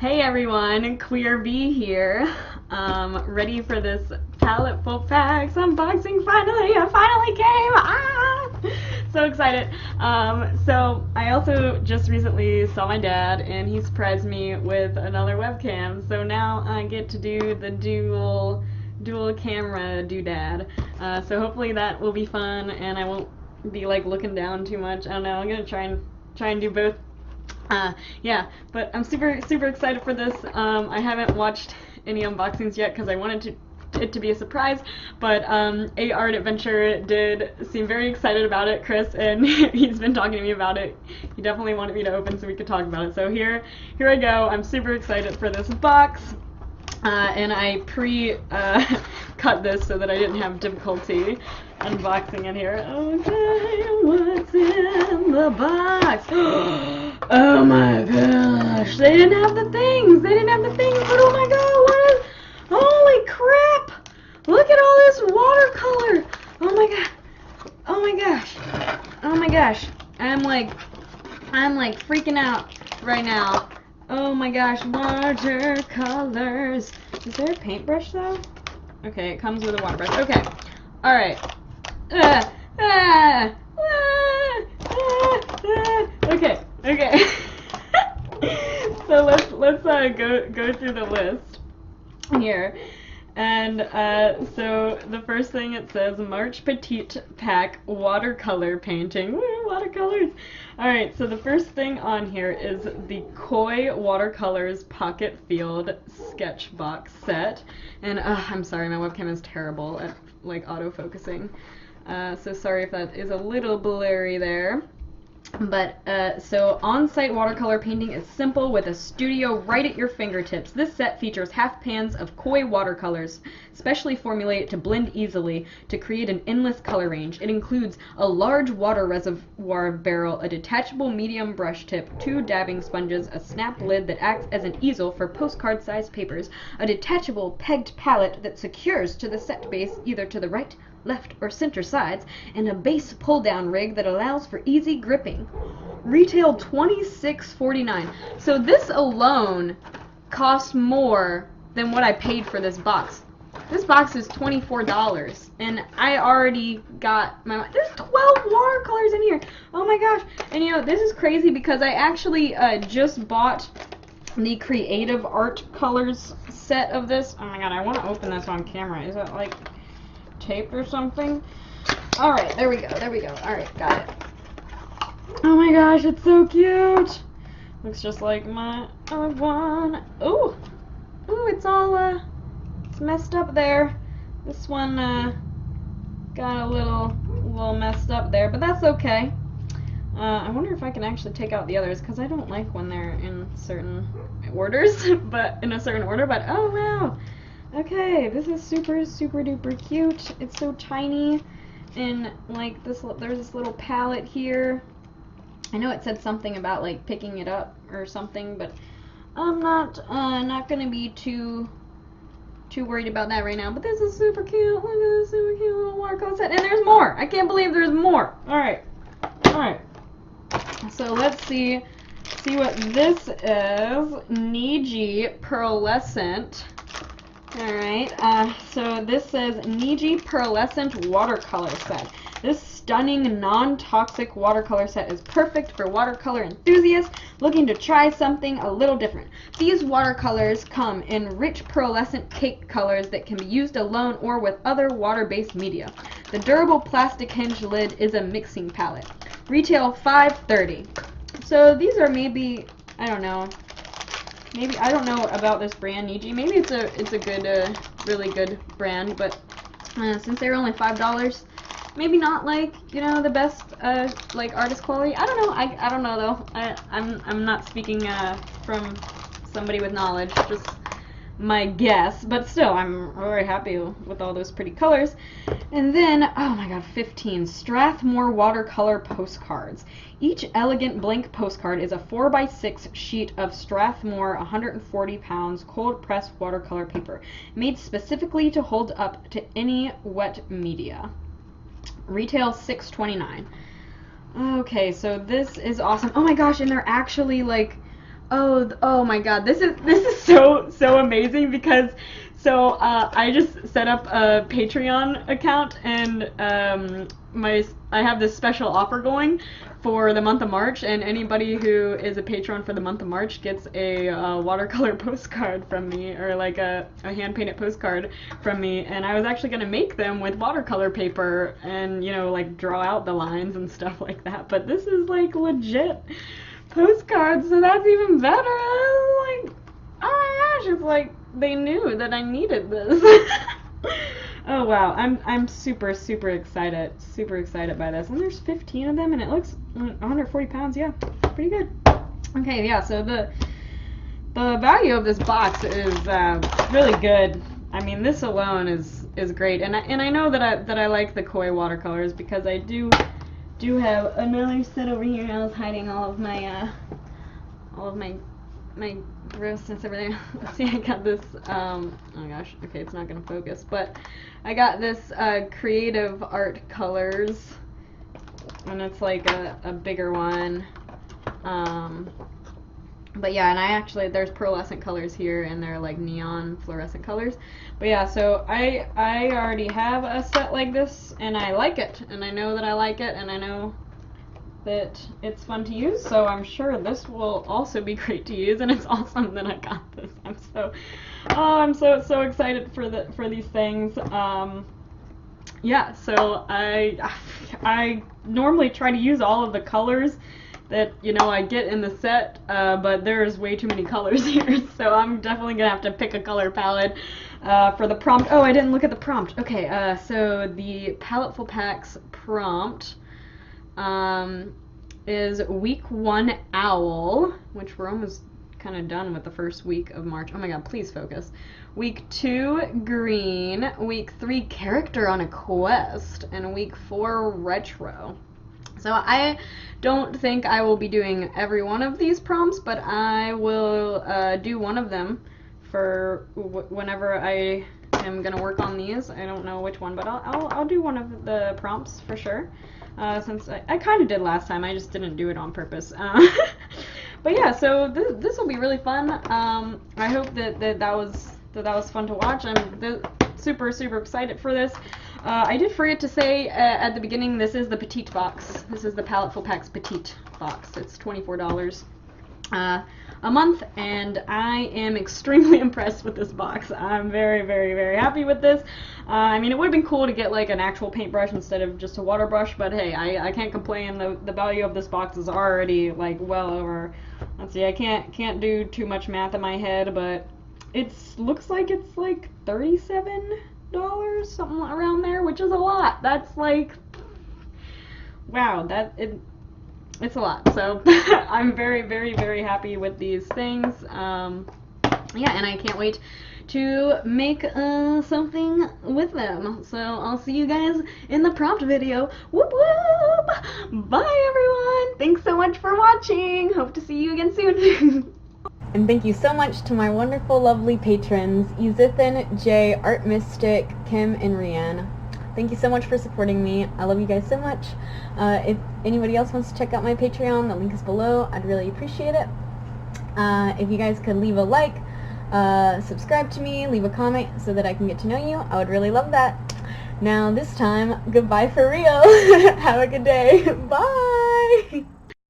Hey everyone, QUEERVEE here. Ready for this Paletteful packs unboxing finally! I finally came! Ah! So excited. So I also just recently saw my dad and he surprised me with another webcam. So now I get to do the dual camera doodad. So hopefully that will be fun and I won't be like looking down too much. I don't know, I'm gonna try and do both. Yeah, but I'm super excited for this. I haven't watched any unboxings yet because I wanted it to be a surprise, but Art Adventure did seem very excited about it, Chris, and he's been talking to me about it. He definitely wanted me to open so we could talk about it. So here I go. I'm super excited for this box. And I cut this so that I didn't have difficulty unboxing it here. Okay, what's in the box? Oh my gosh, they didn't have the things, but oh my god, what is, holy crap, look at all this watercolor, oh my god, oh my gosh, oh my gosh, I'm like freaking out right now. Oh my gosh, watercolors. Is there a paintbrush though? Okay, it comes with a water brush. Okay, alright. Okay. So let's go through the list here. And so the first thing it says, March Petite Pack Watercolor Painting. Woo, watercolors! Alright, so the first thing on here is the Koi Watercolors Pocket Field Sketch Box Set. And I'm sorry, my webcam is terrible at like autofocusing. So sorry if that is a little blurry there. But, so on-site watercolor painting is simple with a studio right at your fingertips. This set features half pans of Koi watercolors, specially formulated to blend easily to create an endless color range. It includes a large water reservoir barrel, a detachable medium brush tip, 2 dabbing sponges, a snap lid that acts as an easel for postcard-sized papers, a detachable pegged palette that secures to the set base either to the right, left, or center sides, and a base pull-down rig that allows for easy gripping. Retail $26.49. So this alone costs more than what I paid for this box. This box is $24, and I already got my... There's 12 watercolors in here! Oh my gosh! And you know, this is crazy because I actually just bought the Creative Art Colors set of this. Oh my god, I want to open this on camera. Is that like taped or something? Alright, there we go. Alright, got it. Oh my gosh, it's so cute! Looks just like my other one. Ooh! Ooh, it's all, it's messed up there. This one, got a little messed up there, but that's okay. I wonder if I can actually take out the others, because I don't like when they're in certain orders, but in a certain order, but oh wow! Okay, this is super duper cute. It's so tiny, and like this, there's this little palette here. I know it said something about like picking it up or something, but I'm not gonna be too worried about that right now. But this is super cute. Look at this super cute little watercolor set, and there's more. I can't believe there's more. All right. So let's see what this is. Niji Pearlescent. Alright, so this says Niji Pearlescent Watercolor Set. This stunning, non-toxic watercolor set is perfect for watercolor enthusiasts looking to try something a little different. These watercolors come in rich pearlescent cake colors that can be used alone or with other water-based media. The durable plastic hinge lid is a mixing palette. Retail $5.30. So these are maybe, I don't know. Maybe, I don't know about this brand, Niji. Maybe it's a good, really good brand, but since they're only $5, maybe not like, you know, the best, like artist quality. I don't know. I don't know though. I'm not speaking from somebody with knowledge, just my guess. But still, I'm very happy with all those pretty colors. And then, oh my god, 15 Strathmore watercolor postcards. Each elegant blank postcard is a 4x6 sheet of Strathmore 140 pounds cold pressed watercolor paper, made specifically to hold up to any wet media. Retail $6.29. Okay, so this is awesome. Oh my gosh, and they're actually like Oh my God, this is so amazing because I just set up a Patreon account, and I have this special offer going for the month of March, and anybody who is a patron for the month of March gets a watercolor postcard from me, or like a hand-painted postcard from me, and I was actually going to make them with watercolor paper and, you know, like draw out the lines and stuff like that, but this is like legit postcards, so that's even better. I was like, oh my gosh, it's like they knew that I needed this. Oh wow, I'm super excited by this, and there's 15 of them, and it looks 140 pounds. Yeah, pretty good. Okay, yeah. So the value of this box is really good. I mean, this alone is great, and I know that I like the koi watercolors because I do have another set over here. I was hiding all of my gross stuff over there. Let's see, I got this, oh gosh, okay, it's not gonna focus, but I got this Creative Art Colors, and it's like a bigger one, but yeah, and I actually, there's pearlescent colors here, and they're like neon fluorescent colors, but yeah, so I already have a set like this, and I like it, and I know that I like it, and I know that it's fun to use, so I'm sure this will also be great to use, and it's awesome that I got this. I'm so excited for these things. Yeah, so I normally try to use all of the colors that, you know, I get in the set, but there's way too many colors here, so I'm definitely gonna have to pick a color palette for the prompt. Oh, I didn't look at the prompt. Okay, so the Paletteful Packs prompt is week 1 owl, which we're almost kind of done with the first week of March. Oh my god, please focus. Week 2 green, week 3 character on a quest, and week 4 retro. So I don't think I will be doing every one of these prompts, but I will do one of them for whenever I am gonna work on these. I don't know which one, but I'll do one of the prompts for sure. Since I kind of did last time, I just didn't do it on purpose. But yeah, so this will be really fun. I hope that was fun to watch. I'm super excited for this. I did forget to say at the beginning, this is the Petite box. This is the Paletteful Packs Petite box. It's $24 a month, and I am extremely impressed with this box. I'm very happy with this. I mean, it would have been cool to get like an actual paintbrush instead of just a water brush, but hey, I can't complain. The value of this box is already like well over, let's see, I can't do too much math in my head, but it looks like it's like $37, something around there, which is a lot. That's like, wow, it's a lot. So I'm very happy with these things. Yeah, and I can't wait to make something with them. So I'll see you guys in the prompt video. Whoop whoop! Bye everyone! Thanks so much for watching! Hope to see you again soon! And thank you so much to my wonderful, lovely patrons, Ezsithyn, Jay, Artemystik, Kim, and Rhian. Thank you so much for supporting me. I love you guys so much. If anybody else wants to check out my Patreon, the link is below. I'd really appreciate it. If you guys could leave a like, subscribe to me, leave a comment so that I can get to know you, I would really love that. Now this time, goodbye for real. Have a good day. Bye!